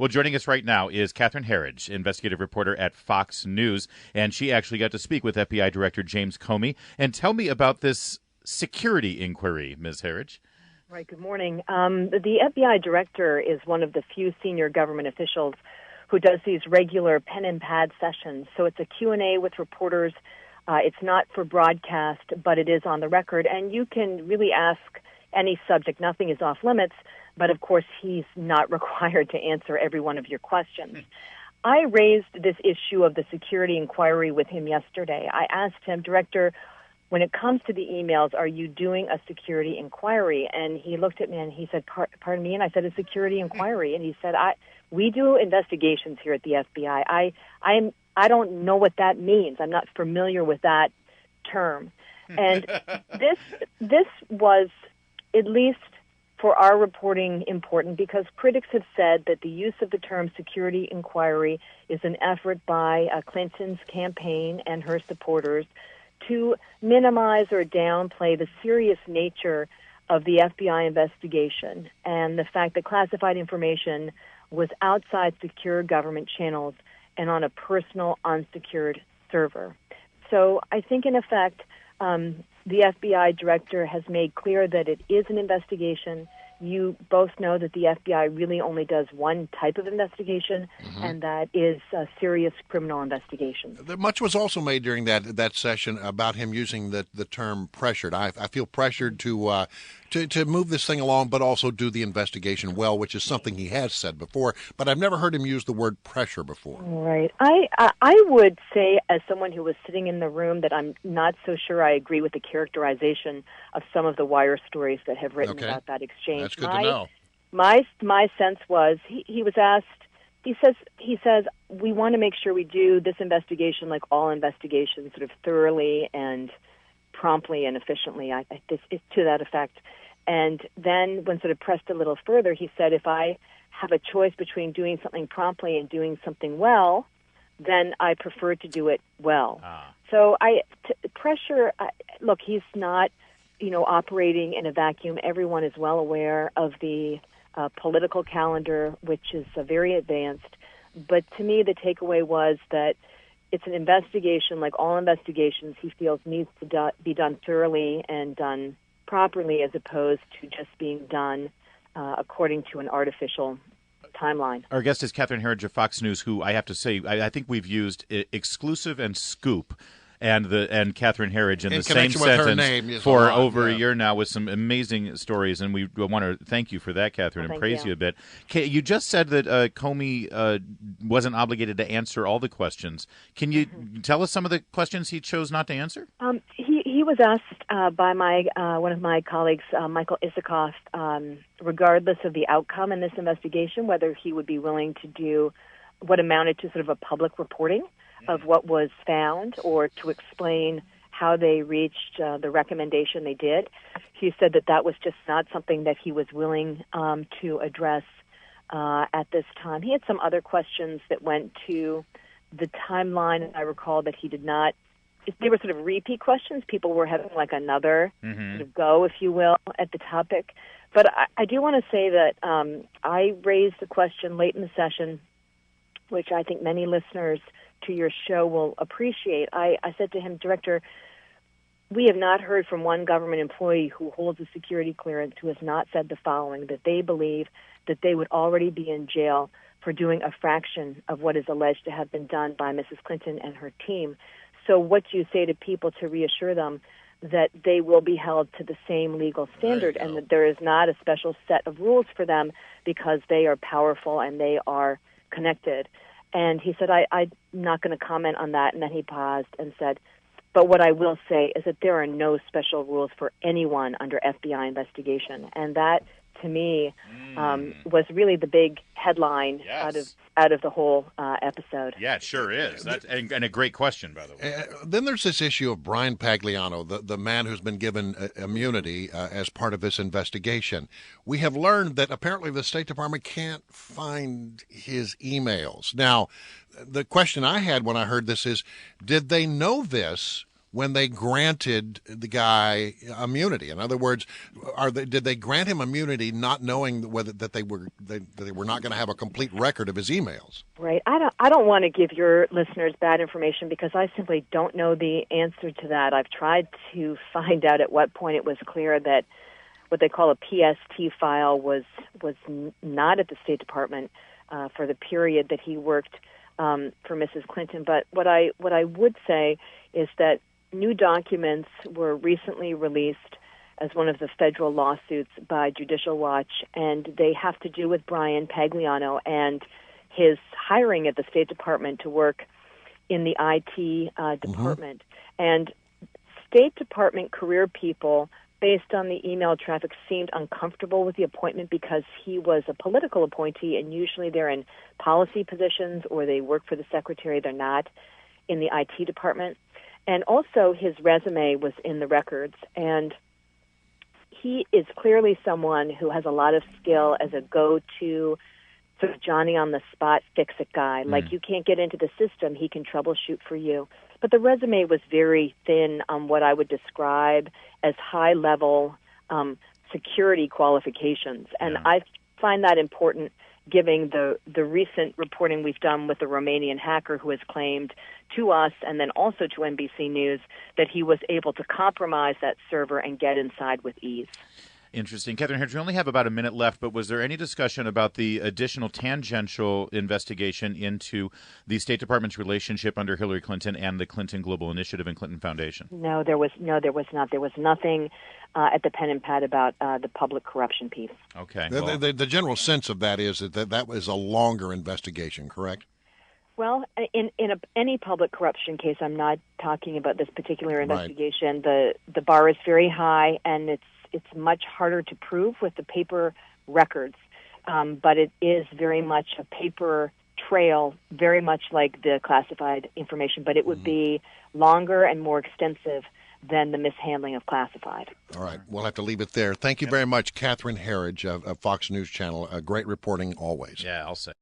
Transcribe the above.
Well, joining us right now is Catherine Herridge, investigative reporter at Fox News, and she actually got to speak with FBI Director James Comey. And tell me about this security inquiry, Ms. Herridge. Right. Good morning. The FBI director is one of the few senior government officials who does these regular pen and pad sessions. So it's a Q&A with reporters. It's not for broadcast, but it is on the record. And you can really ask any subject. Nothing is off limits. But, of course, he's not required to answer every one of your questions. I raised this issue of the security inquiry with him yesterday. I asked him, Director, when it comes to the emails, are you doing a security inquiry? And he looked at me and he said, pardon me? And I said, a security inquiry. And he said, we do investigations here at the FBI. I don't know what that means. I'm not familiar with that term. And this was, at least for our reporting, important because critics have said that the use of the term security inquiry is an effort by Clinton's campaign and her supporters to minimize or downplay the serious nature of the FBI investigation and the fact that classified information was outside secure government channels and on a personal, unsecured server. So I think, in effect, the FBI director has made clear that it is an investigation. You both know that the FBI really only does one type of investigation, and that is serious criminal investigations. Much was also made during that session about him using the term pressured. I feel pressured to move this thing along, but also do the investigation well, which is something he has said before. But I've never heard him use the word pressure before. Right. I would say, as someone who was sitting in the room, that I'm not so sure I agree with the characterization of some of the wire stories that have written about that exchange. That's good to know. My sense was he was asked. He says we want to make sure we do this investigation, like all investigations, sort of thoroughly and promptly and efficiently. It's to that effect. And then, when sort of pressed a little further, he said, if I have a choice between doing something promptly and doing something well, then I prefer to do it well. So pressure. Look, he's not, operating in a vacuum. Everyone is well aware of the political calendar, which is very advanced. But to me, the takeaway was that it's an investigation, like all investigations, he feels needs to be done thoroughly and done properly, as opposed to just being done according to an artificial timeline. Our guest is Catherine Herridge of Fox News, who I have to say, I think we've used Exclusive and Scoop and Catherine Herridge in the same sentence for over a year now, with some amazing stories, and we want to thank you for that, Catherine, and praise you a bit. You just said that Comey wasn't obligated to answer all the questions. Can you tell us some of the questions he chose not to answer? He was asked by one of my colleagues, Michael Isikoff, regardless of the outcome in this investigation, whether he would be willing to do what amounted to sort of a public reporting of what was found, or to explain how they reached the recommendation they did. He said that was just not something that he was willing to address at this time. He had some other questions that went to the timeline, and I recall that he did not. They were sort of repeat questions. People were having like another sort of go, if you will, at the topic. But I do want to say that I raised a question late in the session, which I think many listeners to your show will appreciate. I said to him, Director, we have not heard from one government employee who holds a security clearance who has not said the following, that they believe that they would already be in jail for doing a fraction of what is alleged to have been done by Mrs. Clinton and her team. So what do you say to people to reassure them that they will be held to the same legal standard and that there is not a special set of rules for them because they are powerful and they are connected? And he said, I'm not going to comment on that. And then he paused and said, but what I will say is that there are no special rules for anyone under FBI investigation. And that, to me, was really the big headline out of the whole episode. Yeah, it sure is. And a great question, by the way. Then there's this issue of Brian Pagliano, the man who's been given immunity as part of this investigation. We have learned that apparently the State Department can't find his emails. Now, the question I had when I heard this is, did they know this when they granted the guy immunity? In other words, did they grant him immunity not knowing that they were not going to have a complete record of his emails? Right. I don't want to give your listeners bad information because I simply don't know the answer to that. I've tried to find out at what point it was clear that what they call a PST file was not at the State Department for the period that he worked for Mrs. Clinton. But what I would say is that new documents were recently released as one of the federal lawsuits by Judicial Watch, and they have to do with Brian Pagliano and his hiring at the State Department to work in the IT department. And State Department career people, based on the email traffic, seemed uncomfortable with the appointment because he was a political appointee, and usually they're in policy positions or they work for the secretary. They're not in the IT department. And also his resume was in the records, and he is clearly someone who has a lot of skill as a go-to sort of Johnny-on-the-spot fix-it guy. Like, you can't get into the system, he can troubleshoot for you. But the resume was very thin on what I would describe as high-level security qualifications. And I find that important, given the recent reporting we've done with the Romanian hacker who has claimed to us and then also to NBC News that he was able to compromise that server and get inside with ease. Interesting. Catherine Herridge, we only have about a minute left, but was there any discussion about the additional tangential investigation into the State Department's relationship under Hillary Clinton and the Clinton Global Initiative and Clinton Foundation? No, there was not. There was nothing at the pen and pad about the public corruption piece. Okay. The general sense of that is that was a longer investigation, correct? Well, in any public corruption case, I'm not talking about this particular investigation. Right. The bar is very high, and it's much harder to prove with the paper records, but it is very much a paper trail, very much like the classified information, but it would be longer and more extensive than the mishandling of classified. All right. We'll have to leave it there. Thank you very much, Catherine Herridge of Fox News Channel. Great reporting always. Yeah, I'll say.